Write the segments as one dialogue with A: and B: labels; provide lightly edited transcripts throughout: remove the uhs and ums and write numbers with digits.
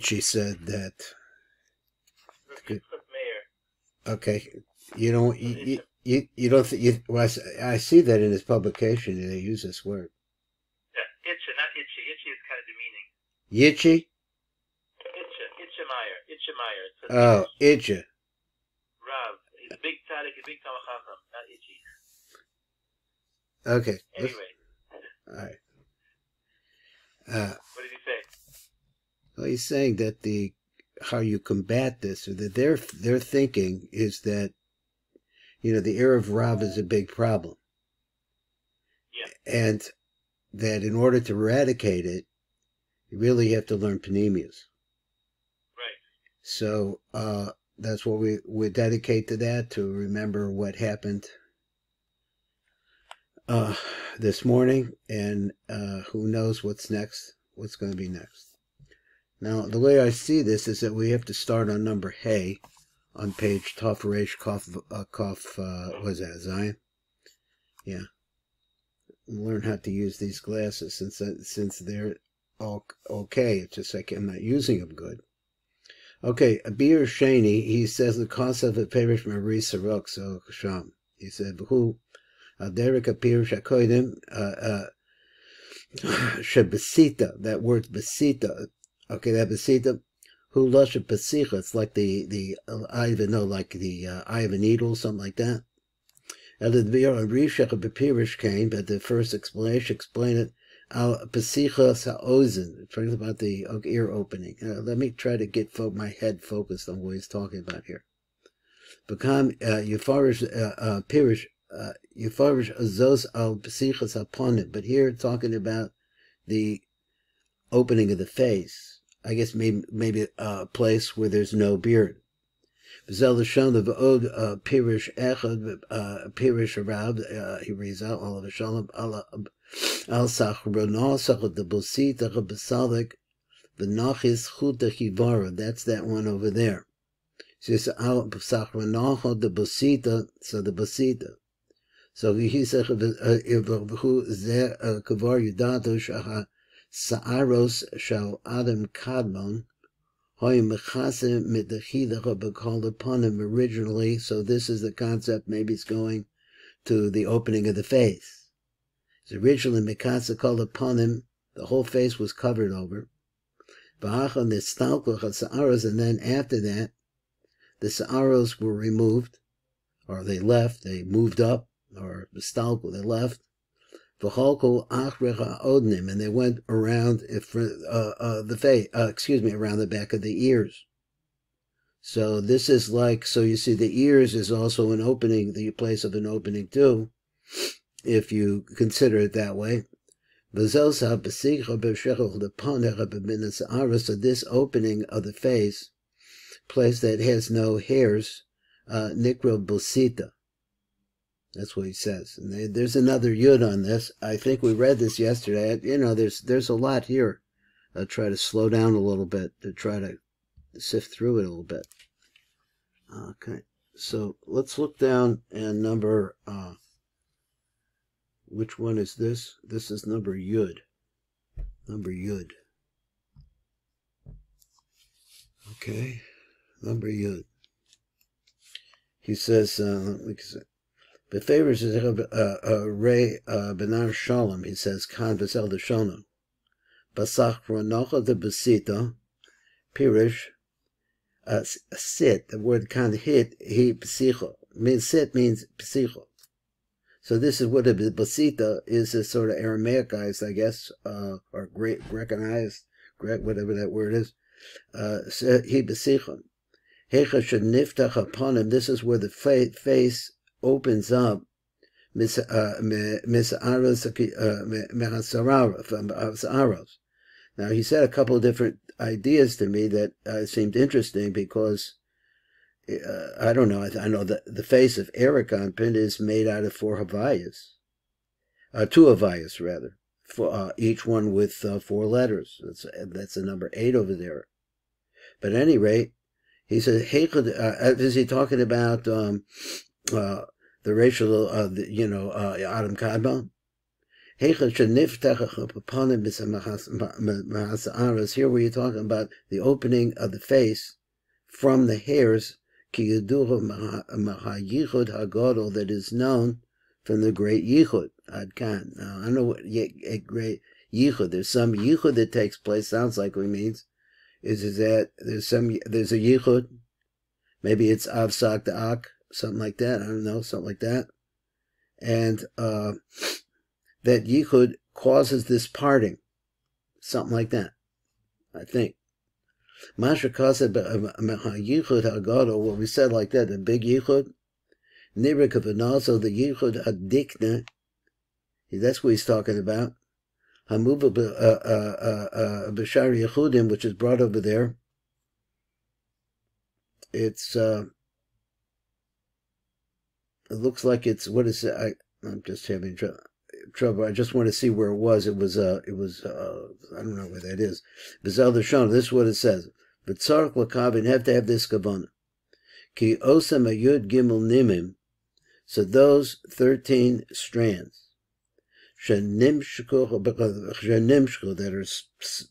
A: Yitzhak said that. Okay, you don't you don't well, I see that in his publication they use this word.
B: Yeah, Itcha, not Itchy. Itchy is kind of demeaning.
A: Yitzhak?
B: Itcha Meyer.
A: Oh, Itcha.
B: Rav. He's a big tzaddik, a big Talmud Chacham, not Itchy.
A: Okay.
B: Anyway.
A: All right.
B: What did he say?
A: Well, he's saying that how you combat this, or that their thinking is that, the Erev Rav is a big problem.
B: Yeah.
A: And that in order to eradicate it, you really have to learn Panemius.
B: Right.
A: So that's what we dedicate to that, to remember what happened this morning, and who knows what's going to be next. Now, the way I see this is that we have to start on number Hey, on page Taf Reish Kof, what is that, Zion? Yeah. Learn how to use these glasses since they're all okay. It's just like I'm not using them good. Okay, Abir Shani, he says the concept of Perish Marie Sarok, so Sham. He said, Who Derek Apir Shakoidim Bosita, that word Bosita. Okay, that Bosita, who lusha Pasicha, it's like the I even know, like the eye of a needle, something like that. And the Rishach Bepirish came, but the first explanation explained it al Pasicha Sa'ozen, talking about the ear opening. Let me try to get my head focused on what he's talking about here. Become Yufarish Pirish Yufarish Azos al Pasichas upon it, but here talking about the opening of the face. I guess maybe a place where there's no beard. Zel Shon of Od Pirish Echad Pirish Arab, he reads out all of a Shalom al Sachronah Sachot the Bosita Besalik the Nachis Chuta Chivara. That's that one over there. Says al Sachronah the Bosita, so the Bosita. So he said who there Kavar Yudato Shaha Sa'aros Shal Adam Kadmon. Hoy Mechase Midachidach called upon him originally, so this is the concept, maybe it's going to the opening of the face. So originally Mechase called upon him, the whole face was covered over. And then after that, the Sa'aros were removed, or they left, they moved up, or they left. And they went around the face, around the back of the ears. So this is like, so you see the ears is also an opening, the place of an opening too, if you consider it that way. So this opening of the face, place that has no hairs, Nikra Bosita. That's what he says. And there's another yud on this. I think we read this yesterday. There's a lot here. I'll try to slow down a little bit to try to sift through it a little bit. Okay. So let's look down and number, which one is this? This is number yud. Number yud. Okay. Number yud. He says, the favors is Ray Benar Shalom, he says, Kan Vesel de Shono. Basach Ronocha de Bosita, Pirish, sit, the word kan hit, he psicho. Sit means psicho. So this is what a Bosita is, a sort of Aramaicized, I guess, or Grecanized, whatever that word is. He psicho. Hecha should niftach upon him. This is where the face opens up, Now he said a couple of different ideas to me that seemed interesting because I don't know. I know that the face of Erikonpin is made out of 4 Havayas, 2 Havayas rather, for each one with 4 letters. That's the number 8 over there. But at any rate, he says, is he talking about the racial, Adam Kadmon? Here where you're talking about the opening of the face from the hairs, that is known from the great yichud. Now, I know what great yichud. There's some yichud that takes place. Sounds like what it means is that there's a yichud. Maybe it's av sak da'ak, something like that. I don't know, something like that. And that yichud causes this parting, something like that, I think. Masha kasa yichud hagado, what we said like that, the big yichud, nibrik and also the yichud adikna, that's what he's talking about. Hamuva b'shar yichudim, which is brought over there. It's it looks like it's, what is it? I'm just having trouble. I just want to see where it was. It was I don't know where that is. Bizal Shon, this is what it says. V'tzarch l'kavin, have to have this kavanah. Ki osam ayud gimel nimim. So those 13 strands, shenimshku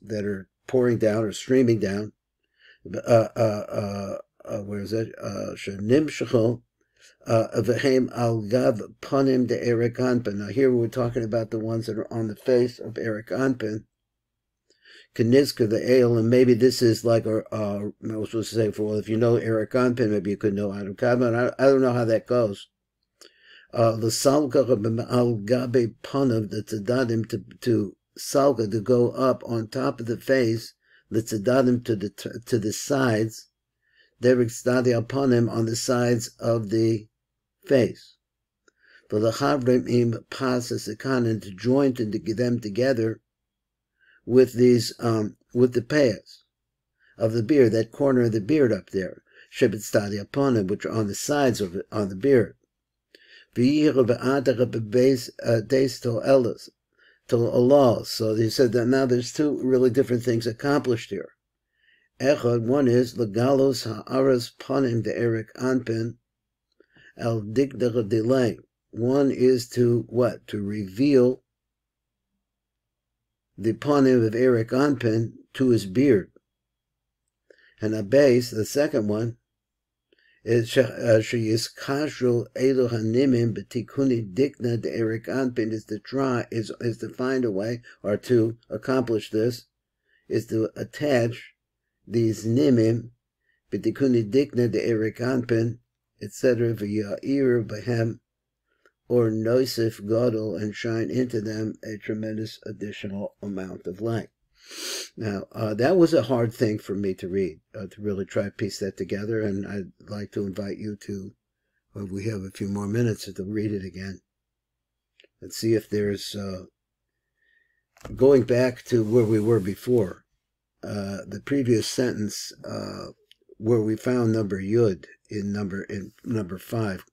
A: that are pouring down or streaming down. Where is it? Shenimshku. V'hem al gav panim de Erik Anpin. Now here we're talking about the ones that are on the face of Erik Anpin. Knizka the ale, and maybe this is like I was supposed to say, well, if you know Erik Anpin, maybe you could know Adam Kadmon. I don't know how that goes. L'salka al gabe panav the tzadadim to salka to go up on top of the face, the tzadadim to the sides. Derek stadi upon him on the sides of the face. For the chavrim im pasas ekanin to join them together with these with the payas of the beard, that corner of the beard up there. Shebet stadi upon him, which are on the sides of it, on the beard. To Allah. So they said that now there's two really different things accomplished here. Echad, one is legalos ha'aras panim de Erik Anpin al digdach delay. One is to what? To reveal the panim of Erik Anpin to his beard. And a base, the second one, is sheyiskashu elu hanimim betikuni dikna de Erik Anpin, is to find a way, or to accomplish this, is to attach these nimim, b'tikuni dikna de Erik Anpin, etc., v'ya'ir b'hem, or noisif gadol, and shine into them a tremendous additional amount of light. Now, that was a hard thing for me to read, to really try to piece that together, and I'd like to invite you to, if we have a few more minutes, to read it again, and see if there's, going back to where we were before, the previous sentence where we found number yud in number 5.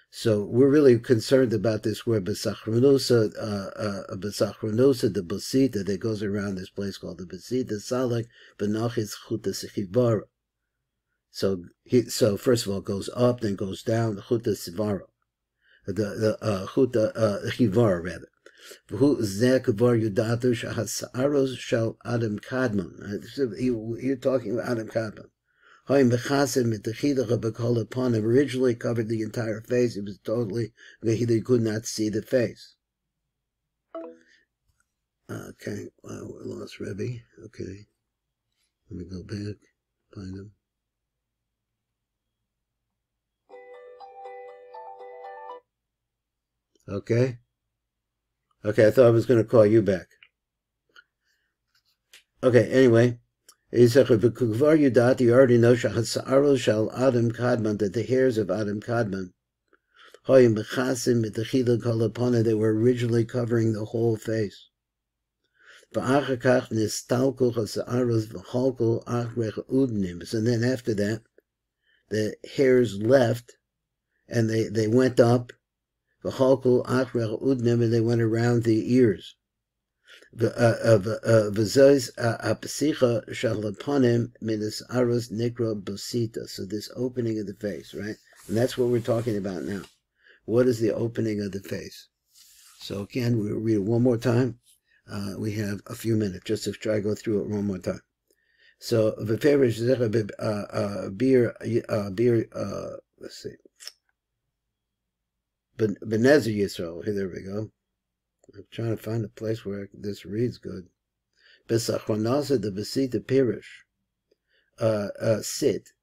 A: So we're really concerned about this word besachronosa, the Bosita that goes around this place called the Bosita salak benachis chuta sechivara. So first of all, it goes up, then goes down, chuta sivara, the chuta chivara rather. You're talking about Adam Kadmon. Originally covered the entire face. It was totally, he could not see the face. Okay, well, we lost Rebbe. Okay, let me go back, find him. Okay. Okay, I thought I was going to call you back. Okay, anyway. You already know that the hairs of Adam Kadmon, they were originally covering the whole face. And then after that, the hairs left, and they went up, and they went around the ears. So this opening of the face, right? And that's what we're talking about now. What is the opening of the face? So again, we'll read it one more time. We have a few minutes just to try to go through it one more time. So the favorite let's see, Benezer Yisrael. Here, there we go. I'm trying to find a place where this reads good. Besachronasa the Bosita Pirish, sit,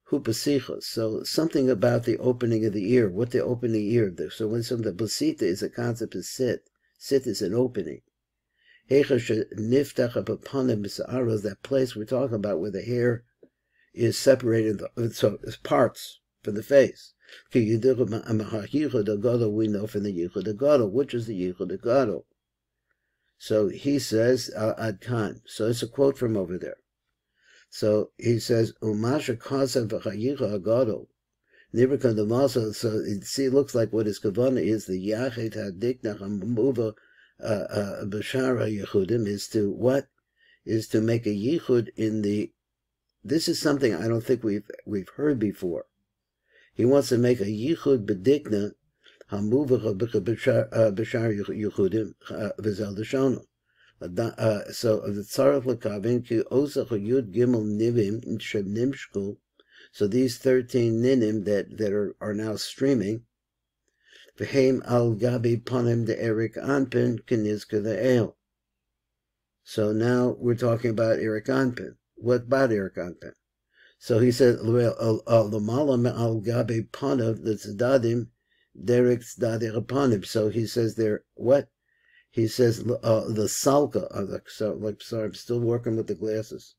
A: hu besichos. So something about the opening of the ear. What the opening ear? So when the Bosita is a concept of sit. Sit is an opening. That place we're talking about where the hair is separated, so it's parts from the face. We know from the Yichud Gadol, which is the Yichud Gadol. So he says, Ad Kan. So it's a quote from over there. So he says, Umasha Kasav V'chayicha Gadol. So see, it looks like what his kavana is, the Yachet HaDiknach HaMuva Bashara Yechudim is to what? Is to make a Yichud in the. This is something I don't think we've heard before. He wants to make a Yichud B'dikna Hamuva Bashara Yechudim V'zel Deshana. So the Tzarech L'Kavin Ki Osach Yud Gimel Nivim Shem Nimshku. So these 13 ninim that are now streaming. V'heim al gabi panim de Erik Anpin kinizka le'el. So now we're talking about Erik Anpin. What about Erik Anpin? So he said, l'malam al gabi panav the tzadadim derek tzdadir panim. So he says there, what? He says the salka. Sorry, I'm still working with the glasses.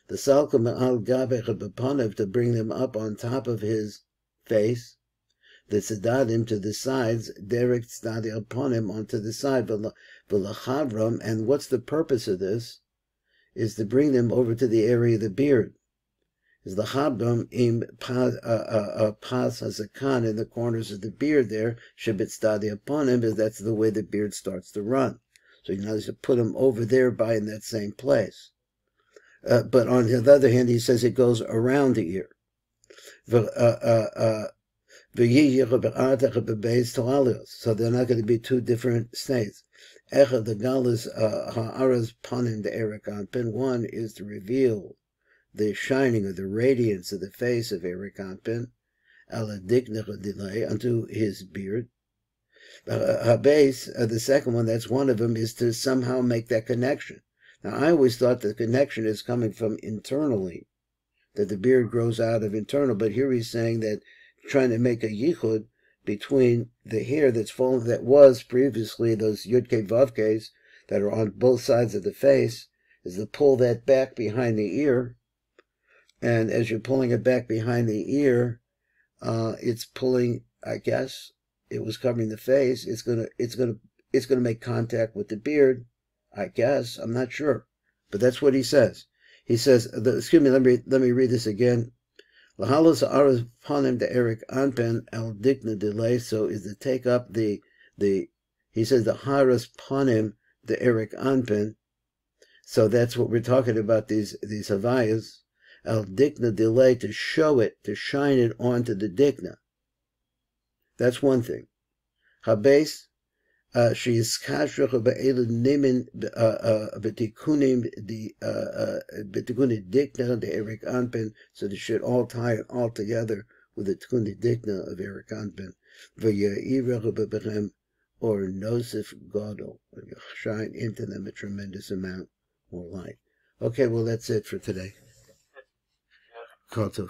A: The salka al gabi panav, to bring them up on top of his face. The tzadadim to the sides, derek tzdadir upon him onto the side, v'lachavram, and what's the purpose of this? Is to bring them over to the area of the beard. Is lachavram im pas hazakan, in the corners of the beard there, shebit tzdadir upon him, because that's the way the beard starts to run. So you know, to put them over there by in that same place. But on the other hand, he says it goes around the ear. So they're not going to be two different states. The galas ha'aras panim de Erik Anpin. One is to reveal the shining of the radiance of the face of Erik Anpin, ala diknach delay, unto his beard. The second one, that's one of them, is to somehow make that connection. Now, I always thought the connection is coming from internally, that the beard grows out of internal, but here he's saying that trying to make a yichud between the hair that's fallen, that was previously those yudke vavkes that are on both sides of the face, is to pull that back behind the ear. And as you're pulling it back behind the ear, it's pulling, I guess, it was covering the face. It's gonna make contact with the beard, I guess. I'm not sure, but that's what he says. He says, excuse me, let me read this again. Lahalos aras panim de Erik Anpin el dikna delay. So is to take up the he says the haras panim de Erik Anpin. So that's what we're talking about, these havayas. El dikna delay, to show it, to shine it onto the dikna. That's one thing. Habes she is kashrach be'elu nimin betikunim betikunim dikna de Erik Anpin. So they should all tie it all together with the tikunim dikna of Erik Anpin. V'ya'irach bebechem, or nosif gadol, shine into them a tremendous amount more light. Okay, well that's it for today. Kol tov.